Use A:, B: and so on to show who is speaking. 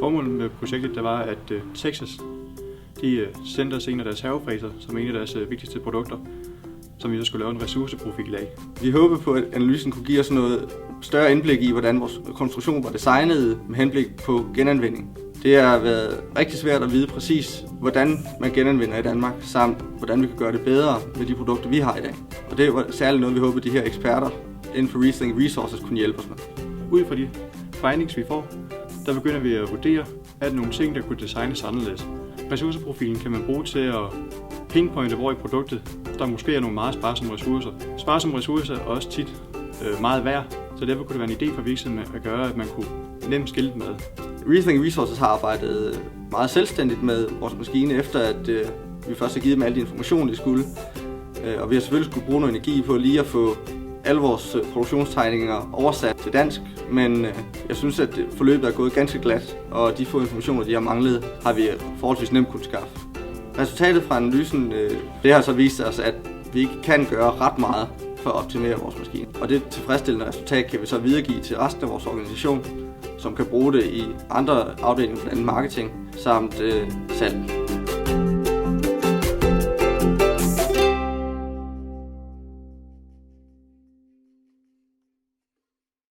A: Formålet med projektet der var, at Texas de sendte os en af deres havefræser som en af deres vigtigste produkter, som vi så skulle lave en ressourceprofil af.
B: Vi håber på, at analysen kunne give os noget større indblik i, hvordan vores konstruktion var designet med henblik på genanvending. Det har været rigtig svært at vide præcis, hvordan man genanvender i Danmark, samt hvordan vi kan gøre det bedre med de produkter, vi har i dag. Og det var særligt noget, vi håbede, de her eksperter inden for Recycling Resources kunne hjælpe os med.
A: Ud fra de findings, vi får, der begynder vi at vurdere, at nogle ting, der kunne designes anderledes. Ressourceprofilen kan man bruge til at pinpointe, hvor i produktet der måske er nogle meget sparsomme ressourcer. Sparsomme ressourcer er også tit meget værd, så derfor kunne det være en idé for virksomheden at gøre, at man kunne nemt skilte med.
B: Recycling Resources har arbejdet meget selvstændigt med vores maskine, efter at vi først har givet dem alle de informationer, de skulle. Og vi har selvfølgelig skulle bruge noget energi på lige at få alle vores produktionstegninger oversat til dansk, men jeg synes, at forløbet er gået ganske glat, og de få informationer, de har manglet, har vi forholdsvis nemt kunne skaffe. Resultatet fra analysen det har så vist os, at vi ikke kan gøre ret meget for at optimere vores maskine. Og det tilfredsstillende resultat kan vi så videregive til resten af vores organisation, som kan bruge det i andre afdelinger, blandt andet marketing samt salg.